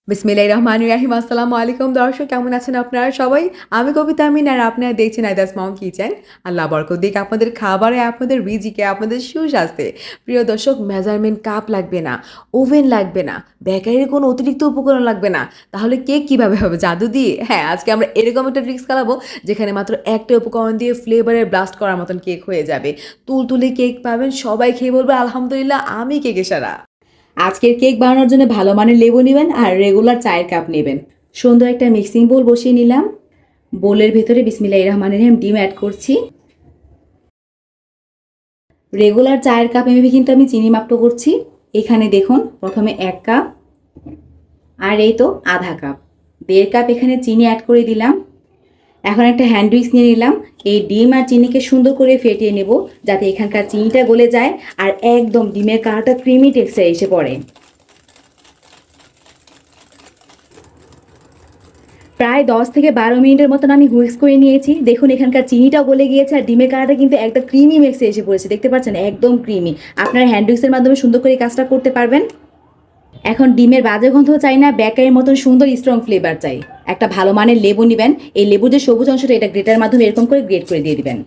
বিসমিল্লাহির রহমানির রহিম। আসসালামু আলাইকুম দর্শক, কেমন আছেন আপনারা সবাই? আমি কবিতা আমিন আর আপনারা দেখছেন আইদাস মম কিচেন। আল্লাহ বরকত দিক আপনাদের খাবারে, আপনাদের রিজিকে, আপনাদের সুস্বাস্থ্যে। প্রিয় দর্শক, মেজারমেন্ট কাপ লাগবে না, ওভেন লাগবে না, বেকারির কোনো অতিরিক্ত উপকরণ লাগবে না। তাহলে কেক কিভাবে হবে? জাদু দিয়ে? হ্যাঁ, আজকে আমরা এরকম একটা ট্রিক্স খেলাবো যেখানে মাত্র একটা উপকরণ দিয়ে ফ্লেভারের ব্লাস্ট করার মতন কেক হয়ে যাবে। তুলতুলে কেক পাবেন, সবাই খেয়ে বলবে আলহামদুলিল্লাহ আমি কেকের সেরা। আজকের কেক বানানোর জন্য ভালো মানের লেবু নেবেন আর রেগুলার চায়ের কাপ নেবেন। সুন্দর একটা মিক্সিং বোল বসিয়ে নিলাম। বোলের ভেতরে বিসমিল্লাহির রহমানির রহিম ডিম অ্যাড করছি। রেগুলার চায়ের কাপ মেপে কিন্তু আমি চিনি মাপটা করছি। এখানে দেখুন প্রথমে 1 কাপ আর এই তো আধা কাপ, 1.5 কাপ এখানে চিনি অ্যাড করে দিলাম। এখন একটা হ্যান্ড উইক্স নিয়ে নিলাম। এই ডিম আর চিনিকে সুন্দর করে ফেটিয়ে নেব যাতে এখানকার চিনিটা গলে যায় আর একদম ডিমের কালারটা ক্রিমি টেক্সচার এসে পড়ে। প্রায় 10 থেকে 12 মিনিটের মতন আমি হুইক্স করে নিয়েছি। দেখুন এখানকার চিনিটাও গলে গিয়েছে আর ডিমের কালারটা কিন্তু একটা ক্রিমি মিক্সে এসে পড়েছে, দেখতে পাচ্ছেন একদম ক্রিমি। আপনার হ্যান্ড উইক্সের মাধ্যমে সুন্দর করে কাজটা করতে পারবেন। এখন ডিমের বাজে গন্ধ চাই না, বেকারির মতন সুন্দর স্ট্রং ফ্লেভার চাই। একটা ভালো মানের লেবু নেবেন। এই লেবুর যে সবুজ অংশটা এটা গ্রেটার মাধ্যমে এরকম করে গ্রেট করে দিয়ে দিবেন।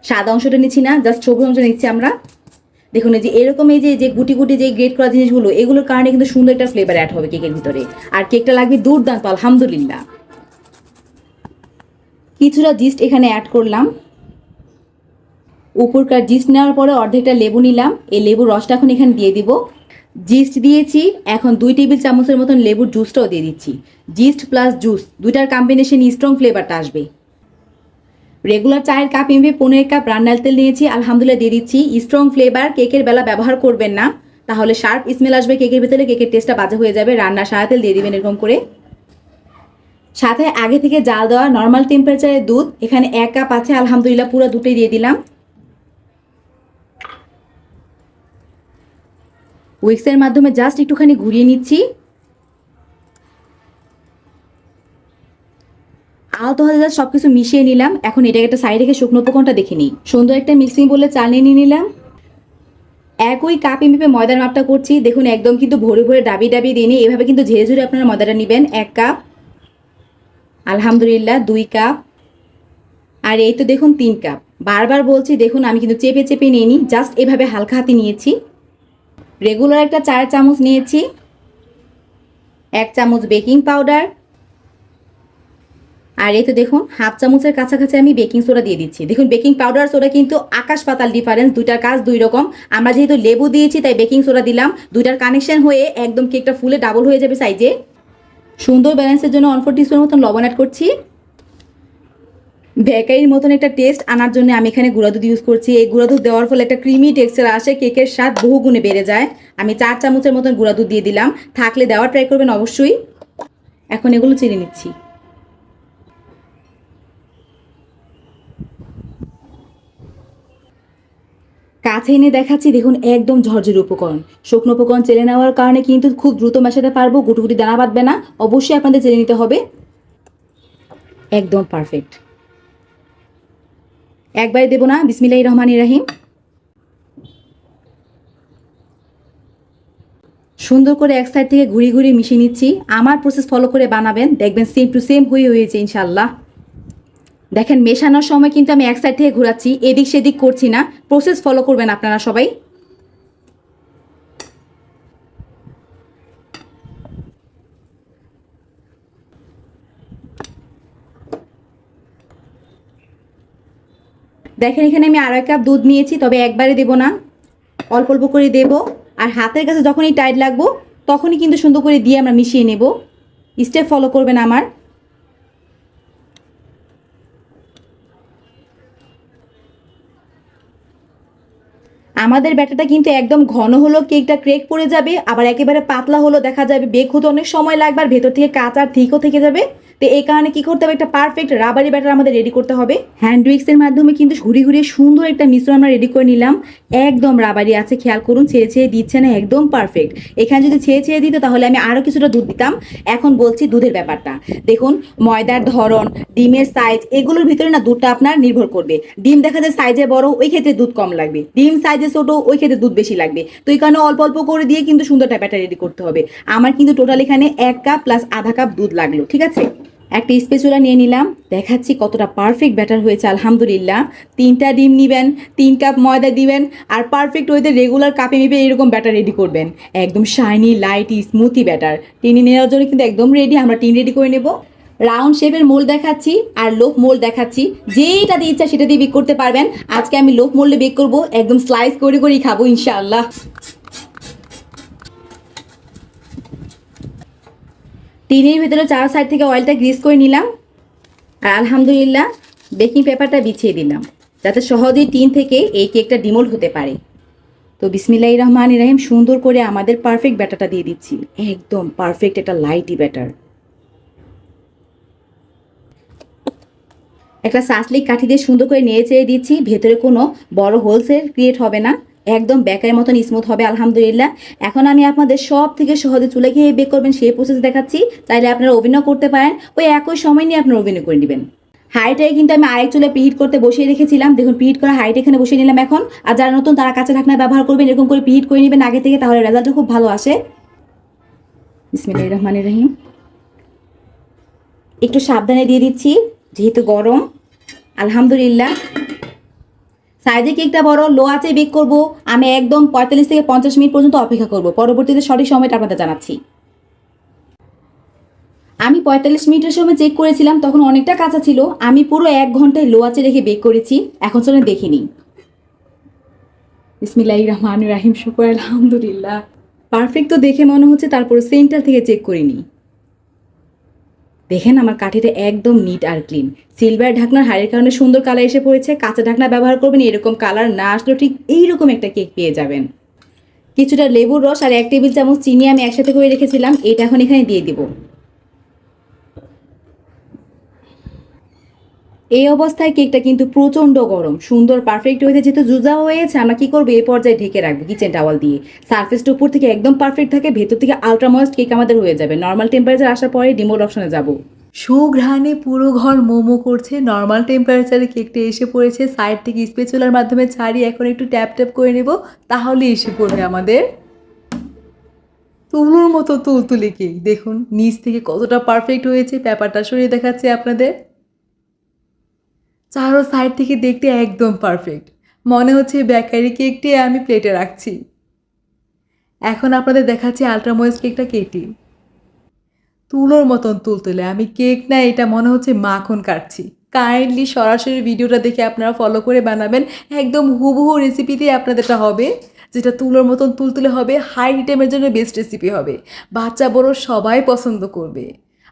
সাদা অংশটা নিচ্ছি না, জাস্ট সবুজ অংশ নিচ্ছি আমরা। দেখুন এই যে এরকম এই যে গুটি গুটি যে গ্রেট করা জিনিসগুলো, এগুলোর কারণে কিন্তু সুন্দর একটা ফ্লেভার অ্যাড হবে কেকের ভিতরে। আর কেকটা লাগবে দুর্দান্ত আলহামদুলিল্লাহ। কিছুটা জিস্ট এখানে অ্যাড করলাম। উপরকার জিস্ট নেওয়ার পরে অর্ধেকটা লেবু নিলাম। এই লেবুর রসটা এখন এখানে দিয়ে দিব। জিস্ট দিয়েছি, এখন 2 টেবিল চামচের মতন লেবুর জুসটাও দিয়ে দিচ্ছি। জিস্ট প্লাস জুস দুইটার কম্বিনেশন স্ট্রং ফ্লেভারটা আসবে। রেগুলার চায়ের কাপ মেপে 15 কাপ রান্নার তেল নিয়েছি, আলহামদুলিল্লাহ দিয়ে দিচ্ছি। স্ট্রং ফ্লেভার কেকের বেলা ব্যবহার করবেন না, তাহলে শার্প স্মেল আসবে কেকের ভিতরে, কেকের টেস্টটা বাজে হয়ে যাবে। রান্নার সাদা তেল দিয়ে দিবেন এরকম করে। সাথে আগে থেকে জাল দেওয়া নর্মাল টেম্পারেচারের দুধ এখানে 1 কাপ আছে, আলহামদুলিল্লাহ পুরো দুটোই দিয়ে দিলাম। উইক্সের মাধ্যমে জাস্ট একটুখানি ঘুরিয়ে নিচ্ছি। আলতো হাতে জাস্ট সবকিছু মিশিয়ে নিলাম। এখন এটাকে একটা সাইডে রেখে শুকনো উপকরণটা দেখে নিই। সুন্দর একটা মিক্সিং বলে চাল নিয়ে নিলাম। একই কাপে মেপে ময়দার মাপটা করছি। দেখুন একদম কিন্তু ভরে ভরে ডাবি ডাবি দিয়ে নিই, এভাবে কিন্তু ঝেড়ে ঝুড়ে আপনারা ময়দাটা নেবেন। 1 কাপ, আলহামদুলিল্লাহ 2 কাপ, আর এই তো দেখুন 3 কাপ। বারবার বলছি দেখুন আমি কিন্তু চেপে চেপে নিয়ে নিই, জাস্ট এভাবে হালকা হাতে নিয়েছি। রেগুলার একটা 4 চামচ নিয়েছি। 1 চামচ বেকিং পাউডার, আর এই তো দেখুন হাফ চামচের কাছাকাছি আমি বেকিং সোডা দিয়ে দিচ্ছি। দেখুন বেকিং পাউডার সোডা কিন্তু আকাশ পাতাল ডিফারেন্স, দুইটার কাজ দুই রকম। আমরা যেহেতু লেবু দিয়েছি তাই বেকিং সোডা দিলাম, দুইটার কানেকশন হয়ে একদম কেকটা ফুলে ডাবল হয়ে যাবে সাইজে। সুন্দর ব্যালেন্সের জন্য 1/4 টিস্পুনের মতন লবণ অ্যাড করছি। বেকারির মতন একটা টেস্ট আনার জন্য আমি এখানে গুঁড়া দুধ ইউজ করছি। এই গুঁড়া দুধ দেওয়ার ফলে একটা ক্রিমি টেক্সচার আসে, কেকের স্বাদ বহু গুণে বেড়ে যায়। আমি 4 চামচের মতন গুঁড়া দুধ দিয়ে দিলাম, থাকলে দেওয়ার ট্রাই করবেন অবশ্যই। এখন এগুলো চিনি নিচ্ছি। কাছে এনে দেখাচ্ছি, দেখুন একদম ঝরঝরে উপকরণ। শুকনো উপকরণ চেলে নেওয়ার কারণে কিন্তু খুব দ্রুত মেশাতে পারবো, গুটি দানা বাঁধবে না। অবশ্যই আপনাদের চেলে নিতে হবে। একদম পারফেক্ট। একবারে দেবো না, বিসমিল্লাহির রহমানির রহিম। সুন্দর করে এক সাইড থেকে ঘুরিয়ে ঘুরিয়ে মিশিয়ে নিচ্ছি। আমার প্রসেস ফলো করে বানাবেন, দেখবেন সেম টু সেম হয়েছে ইনশাল্লাহ। দেখেন মেশানোর সময় কিন্তু আমি এক সাইড থেকে ঘোরাচ্ছি, এদিক সেদিক করছি না। প্রসেস ফলো করবেন আপনারা সবাই। দেখেন এখানে আমি 2.5 কাপ দুধ নিয়েছি, তবে একবারে দেব না, অল্প অল্প করে দেব। আর হাতের কাছে যখনই টাইট লাগবো তখনই কিন্তু সুন্দর করে দিয়ে আমরা মিশিয়ে নেব। স্টেপ ফলো করবেন আমার। আমাদের ব্যাটারটা কিন্তু একদম ঘন হলো কেকটা ক্রেক পড়ে যাবে, আবার একেবারে পাতলা হলো দেখা যাবে বেক হতে অনেক সময় লাগবে, আর ভেতর থেকে কাঁচা আর থিকও থেকে যাবে। তো এই কারণে কি করতে হবে, একটা পারফেক্ট রাবারি ব্যাটার আমাদের রেডি করতে হবে। হ্যান্ড উইক্সের মাধ্যমে কিন্তু ঘুরিয়ে ঘুরিয়ে সুন্দর একটা মিশ্রণ আমরা রেডি করে নিলাম। একদম রাবারি আছে, খেয়াল করুন, ছেড়ে ছেড়ে দিচ্ছে না, একদম পারফেক্ট। এখানে যদি ছেড়ে ছেড়ে দিত তাহলে আমি আরও কিছুটা দুধ দিতাম। এখন বলছি দুধের ব্যাপারটা। দেখুন ময়দার ধরন, ডিমের সাইজ, এগুলোর ভিতরে না দুধটা আপনার নির্ভর করবে। ডিম দেখা যায় সাইজে বড়, ওই ক্ষেত্রে দুধ কম লাগবে। ডিম সাইজে ছোট, ওই ক্ষেত্রে দুধ বেশি লাগবে। তো এই কারণে অল্প অল্প করে দিয়ে কিন্তু সুন্দর একটা ব্যাটার রেডি করতে হবে। আমার কিন্তু টোটাল এখানে 1 কাপ প্লাস আধা কাপ দুধ লাগলো, ঠিক আছে। একটা স্পেচুলা নিয়ে নিলাম, দেখাচ্ছি কতটা পারফেক্ট ব্যাটার হয়েছে আলহামদুলিল্লাহ। 3টা ডিম নিবেন, 3 কাপ ময়দা দিবেন, আর পারফেক্ট ওয়েতে রেগুলার কাপে নিবে এরকম ব্যাটার রেডি করবেন। একদম শাইনি লাইট স্মুথি ব্যাটার। টিনি নেওয়ার জন্য কিন্তু একদম রেডি। আমরা টিন রেডি করে নেব। রাউন্ড শেপের মোল্ড দেখাচ্ছি আর লোফ মোল্ড দেখাচ্ছি, যেটা দিয়ে ইচ্ছা সেটা দিয়ে বেক করতে পারবেন। আজকে আমি লোফ মোল্ডে বেক করব, একদম স্লাইস করে করেই খাবো ইনশাআল্লাহ। টিনের ভিতরে 4 সাইড থেকে অয়েলটা গ্রিস করে নিলাম, আর আলহামদুলিল্লাহ বেকিং পেপারটা বিছিয়ে দিলাম, যাতে সহজেই টিন থেকে এই কেকটা ডিমোল্ড হতে পারে। তো বিসমিল্লাহির রহমানির রহিম, সুন্দর করে আমাদের পারফেক্ট ব্যাটারটা দিয়ে দিচ্ছি। একদম পারফেক্ট একটা লাইটি ব্যাটার। একটা সাসলিক কাঠি দিয়ে সুন্দর করে নেড়ে চেড়ে দিচ্ছি, ভেতরে কোনো বড় হোলসেল ক্রিয়েট হবে না, একদম বেকারের মতন স্মুথ হবে আলহামদুলিল্লাহ। এখন আমি আপনাদের সব থেকে সহজে চুলে গিয়ে বেক করবেন সেই প্রসেস দেখাচ্ছি। চাইলে আপনারা ওভেনও করতে পারেন, ওই একই সময় নিয়ে আপনারা ওভেনে করে নেবেন। হাইটাই কিন্তু আমি আরেক চুলে প্রিহিট করতে বসিয়ে রেখেছিলাম। দেখুন প্রিহিট করা হাইট এখানে বসিয়ে নিলাম এখন। আর যারা নতুন তারা কাঁচা ঢাকনা ব্যবহার করবেন, এরকম করে প্রিহিট করে নেবেন আগে থেকে, তাহলে রেজাল্টটা খুব ভালো আসে। বিসমিল্লাহির রহমানির রহিম। একটু সাবধানে দিয়ে দিচ্ছি যেহেতু গরম। আলহামদুলিল্লাহ সাইজে কেকটা বড়, লো আঁচে বেক করব। আমি একদম 45 থেকে 50 মিনিট পর্যন্ত অপেক্ষা করব। পরবর্তীতে সঠিক সময়টা আপনাদের জানাচ্ছি। আমি 45 মিনিটের সময় চেক করেছিলাম, তখন অনেকটা কাঁচা ছিল। আমি পুরো 1 ঘন্টায় লো আঁচে রেখে বেক করেছি। এখন চলুন দেখিনি। বিসমিল্লাহির রহমানির রহিম। শুকর আলহামদুলিল্লাহ, পারফেক্ট তো দেখে মনে হচ্ছে, তারপর সেন্টার থেকে চেক করিনি। দেখেন আমার কাঠিটা একদম নিট আর ক্লিন। সিলভার ঢাকনার হাড়ের কারণে সুন্দর কালার এসে পড়েছে। কাঁচা ঢাকনা ব্যবহার করবেন, এরকম কালার না আসলেও ঠিক এইরকম একটা কেক পেয়ে যাবেন। কিছুটা লেবুর রস আর 1 টেবিল চামচ চিনি আমি একসাথে করে রেখেছিলাম, এটা এখন এখানে দিয়ে দিব। এই অবস্থায় কেকটা কিন্তু প্রচণ্ড গরম, সুন্দর পারফেক্ট হয়েছে। যেহেতু জুজা হয়েছে, আমরা কি করবো, এই পর্যায়ে ঢেকে রাখবো কিচেন টাওয়াল দিয়ে। সারফেসটা উপর থেকে একদম পারফেক্ট থাকে, ভেতর থেকে আলট্রা ময়েস্ট কেক আমাদের হয়ে যাবে। নর্মাল টেম্পারেচার আসার পরে ডিমোল্ড অপশনে যাবো। সুঘ্রাণে পুরো ঘর মোমো করছে। নর্মাল টেম্পারেচারে কেকটা এসে পড়েছে। সাইড থেকে স্পেচুলার মাধ্যমে ছাড়িয়ে এখন একটু ট্যাপ ট্যাপ করে নেব, তাহলে এসে পড়বে আমাদের তুলোর মতো তুলতুলে কেক। দেখুন নিচ থেকে কতটা পারফেক্ট হয়েছে। পেপারটা সরিয়ে দেখাচ্ছে আপনাদের। চারো সাইড থেকে দেখতে একদম পারফেক্ট, মনে হচ্ছে বেকারি কেকটি আমি প্লেটে রাখছি। এখন আপনাদের দেখাচ্ছি আলট্রা ময়েস্ট কেকটা কেটে তুলোর মতন তুলতুলে। আমি কেক না, এটা মনে হচ্ছে মাখন কাটছি। কাইন্ডলি সরাসরি ভিডিওটা দেখে আপনারা ফলো করে বানাবেন। একদম হুবহু রেসিপিতে আপনাদেরটা হবে, যেটা তুলোর মতন তুলতুলে হবে। হাই আইটেমের জন্য বেস্ট রেসিপি হবে, বাচ্চা বড় সবাই পছন্দ করবে।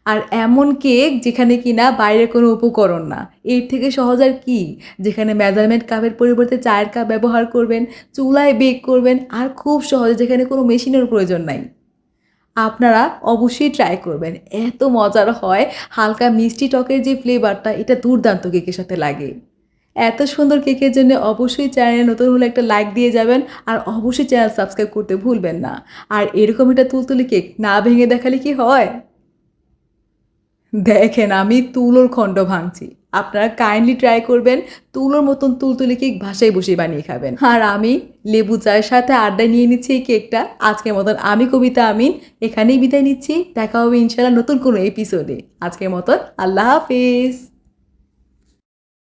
আর এমন কেক যেখানে কিনা বাইরে কোনো উপকরণ না, এর থেকে সহজ আর কি। যেখানে মেজারমেন্ট কাপের পরিবর্তে চায়ের কাপ ব্যবহার করবেন, চুলায় বেক করবেন, আর খুব সহজে, যেখানে কোনো মেশিনের প্রয়োজন নাই। আপনারা অবশ্যই ট্রাই করবেন, এত মজার হয়। হালকা মিষ্টি টকের যে ফ্লেভারটা, এটা দুর্দান্ত কেকের সাথে লাগে। এত সুন্দর কেকের জন্য অবশ্যই চ্যানেলে নতুন হলে একটা লাইক দিয়ে যাবেন, আর অবশ্যই চ্যানেল সাবস্ক্রাইব করতে ভুলবেন না। আর এরকম একটা তুলতুলি কেক না ভেঙে দেখালে কি হয়। দেখেন আমি তুলোর খণ্ড ভাঙছি। আপনারা কাইন্ডলি ট্রাই করবেন, তুলোর মতন তুলতুলি কেক বাসায় বসে বানিয়ে খাবেন। আর আমি লেবু চায়ের সাথে আড্ডা নিয়ে নিচ্ছি এই কেকটা। আজকের মতন আমি কবিতা আমিন এখানেই বিদায় নিচ্ছি। দেখা হবে ইনশাআল্লাহ নতুন কোনো এপিসোডে। আজকের মতন আল্লাহ হাফেজ।